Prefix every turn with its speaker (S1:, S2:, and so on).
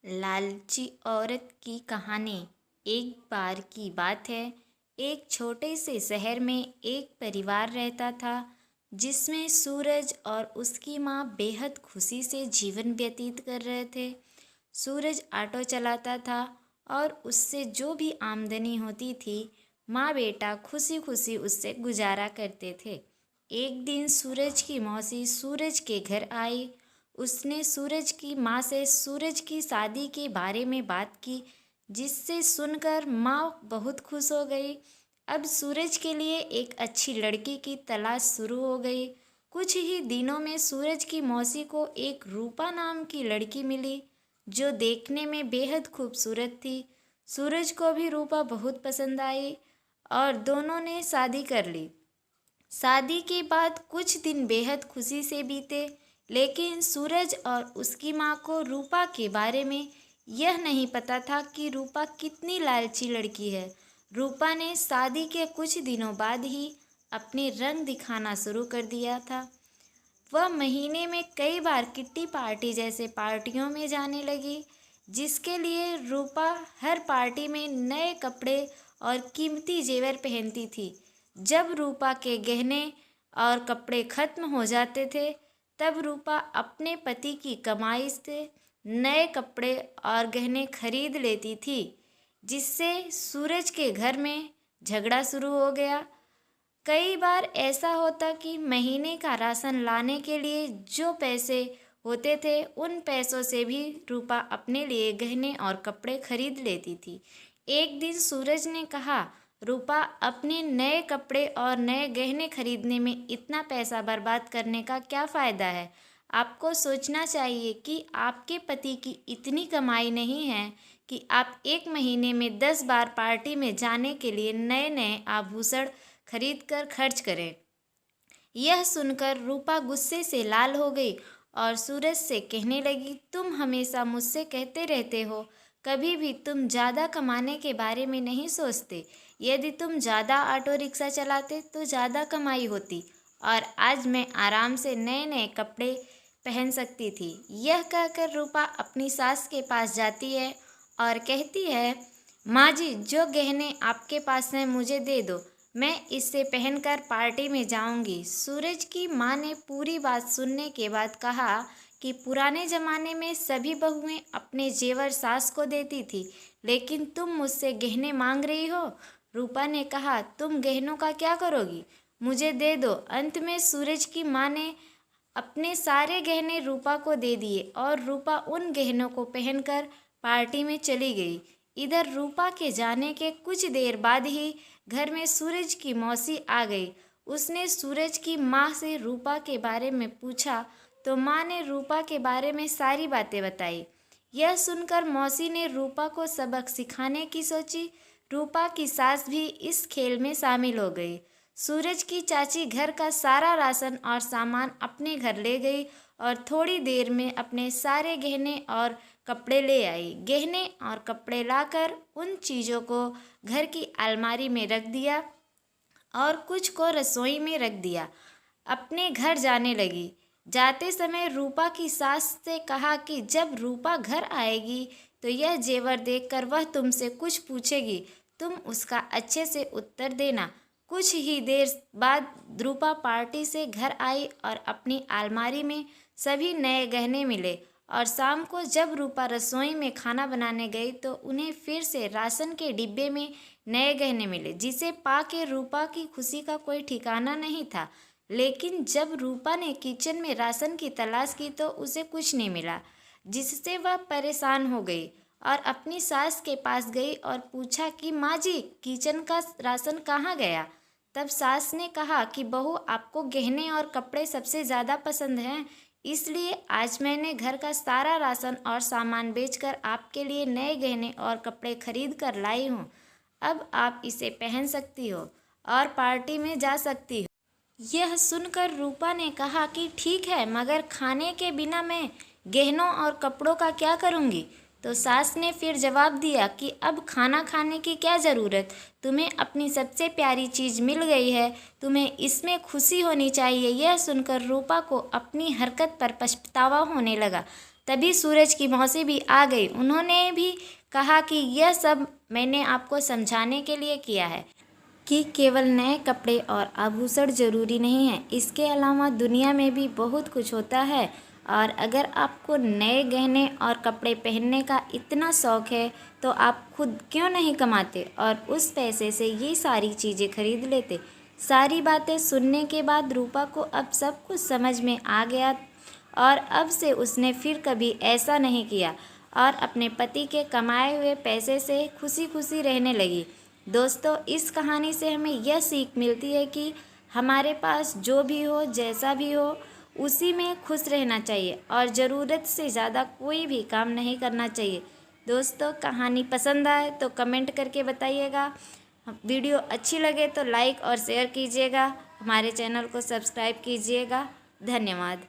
S1: लालची औरत की कहानी। एक बार की बात है, एक छोटे से शहर में एक परिवार रहता था जिसमें सूरज और उसकी माँ बेहद खुशी से जीवन व्यतीत कर रहे थे। सूरज ऑटो चलाता था और उससे जो भी आमदनी होती थी, माँ बेटा खुशी खुशी उससे गुजारा करते थे। एक दिन सूरज की मौसी सूरज के घर आई। उसने सूरज की माँ से सूरज की शादी के बारे में बात की, जिससे सुनकर माँ बहुत खुश हो गई। अब सूरज के लिए एक अच्छी लड़की की तलाश शुरू हो गई। कुछ ही दिनों में सूरज की मौसी को एक रूपा नाम की लड़की मिली, जो देखने में बेहद खूबसूरत थी। सूरज को भी रूपा बहुत पसंद आई और दोनों ने शादी कर ली। शादी के बाद कुछ दिन बेहद खुशी से बीते, लेकिन सूरज और उसकी माँ को रूपा के बारे में यह नहीं पता था कि रूपा कितनी लालची लड़की है। रूपा ने शादी के कुछ दिनों बाद ही अपने रंग दिखाना शुरू कर दिया था। वह महीने में कई बार किट्टी पार्टी जैसे पार्टियों में जाने लगी, जिसके लिए रूपा हर पार्टी में नए कपड़े और कीमती जेवर पहनती थी। जब रूपा के गहने और कपड़े खत्म हो जाते थे, तब रूपा अपने पति की कमाई से नए कपड़े और गहने खरीद लेती थी, जिससे सूरज के घर में झगड़ा शुरू हो गया। कई बार ऐसा होता कि महीने का राशन लाने के लिए जो पैसे होते थे, उन पैसों से भी रूपा अपने लिए गहने और कपड़े खरीद लेती थी। एक दिन सूरज ने कहा, रूपा, अपने नए कपड़े और नए गहने खरीदने में इतना पैसा बर्बाद करने का क्या फ़ायदा है। आपको सोचना चाहिए कि आपके पति की इतनी कमाई नहीं है कि आप एक महीने में 10 बार पार्टी में जाने के लिए नए नए आभूषण खरीद कर खर्च करें। यह सुनकर रूपा गुस्से से लाल हो गई और सूरज से कहने लगी, तुम हमेशा मुझसे कहते रहते हो, कभी भी तुम ज़्यादा कमाने के बारे में नहीं सोचते। यदि तुम ज़्यादा ऑटो रिक्शा चलाते तो ज़्यादा कमाई होती और आज मैं आराम से नए नए कपड़े पहन सकती थी। यह कहकर रूपा अपनी सास के पास जाती है और कहती है, माँ जी, जो गहने आपके पास हैं मुझे दे दो, मैं इससे पहनकर पार्टी में जाऊंगी। सूरज की माँ ने पूरी बात सुनने के बाद कहा कि पुराने ज़माने में सभी बहुएं अपने जेवर सास को देती थी, लेकिन तुम मुझसे गहने मांग रही हो। रूपा ने कहा, तुम गहनों का क्या करोगी, मुझे दे दो। अंत में सूरज की माँ ने अपने सारे गहने रूपा को दे दिए और रूपा उन गहनों को पहनकर पार्टी में चली गई। इधर रूपा के जाने के कुछ देर बाद ही घर में सूरज की मौसी आ गई। उसने सूरज की माँ से रूपा के बारे में पूछा तो माँ ने रूपा के बारे में सारी बातें बताई। यह सुनकर मौसी ने रूपा को सबक सिखाने की सोची। रूपा की सास भी इस खेल में शामिल हो गई। सूरज की चाची घर का सारा राशन और सामान अपने घर ले गई और थोड़ी देर में अपने सारे गहने और कपड़े ले आई। गहने और कपड़े लाकर उन चीज़ों को घर की अलमारी में रख दिया और कुछ को रसोई में रख दिया। अपने घर जाने लगी। जाते समय रूपा की सास से कहा कि जब रूपा घर आएगी तो यह जेवर देखकर वह तुमसे कुछ पूछेगी, तुम उसका अच्छे से उत्तर देना। कुछ ही देर बाद रूपा पार्टी से घर आई और अपनी अलमारी में सभी नए गहने मिले और शाम को जब रूपा रसोई में खाना बनाने गई तो उन्हें फिर से राशन के डिब्बे में नए गहने मिले, जिसे पाके रूपा की खुशी का कोई ठिकाना नहीं था। लेकिन जब रूपा ने किचन में राशन की तलाश की तो उसे कुछ नहीं मिला, जिससे वह परेशान हो गई और अपनी सास के पास गई और पूछा कि माँ जी, किचन का राशन कहाँ गया। तब सास ने कहा कि बहू, आपको गहने और कपड़े सबसे ज़्यादा पसंद हैं, इसलिए आज मैंने घर का सारा राशन और सामान बेचकर आपके लिए नए गहने और कपड़े खरीद कर लाई हूँ। अब आप इसे पहन सकती हो और पार्टी में जा सकती हो। यह सुनकर रूपा ने कहा कि ठीक है, मगर खाने के बिना मैं गहनों और कपड़ों का क्या करूँगी। तो सास ने फिर जवाब दिया कि अब खाना खाने की क्या ज़रूरत, तुम्हें अपनी सबसे प्यारी चीज़ मिल गई है, तुम्हें इसमें खुशी होनी चाहिए। यह सुनकर रूपा को अपनी हरकत पर पछतावा होने लगा। तभी सूरज की मौसी भी आ गई। उन्होंने भी कहा कि यह सब मैंने आपको समझाने के लिए किया है कि केवल नए कपड़े और आभूषण जरूरी नहीं है, इसके अलावा दुनिया में भी बहुत कुछ होता है। और अगर आपको नए गहने और कपड़े पहनने का इतना शौक़ है तो आप खुद क्यों नहीं कमाते और उस पैसे से ये सारी चीज़ें खरीद लेते। सारी बातें सुनने के बाद रूपा को अब सब कुछ समझ में आ गया और अब से उसने फिर कभी ऐसा नहीं किया और अपने पति के कमाए हुए पैसे से खुशी खुशी रहने लगी। दोस्तों, इस कहानी से हमें यह सीख मिलती है कि हमारे पास जो भी हो, जैसा भी हो, उसी में खुश रहना चाहिए और ज़रूरत से ज़्यादा कोई भी काम नहीं करना चाहिए। दोस्तों, कहानी पसंद आए तो कमेंट करके बताइएगा। वीडियो अच्छी लगे तो लाइक और शेयर कीजिएगा। हमारे चैनल को सब्सक्राइब कीजिएगा। धन्यवाद।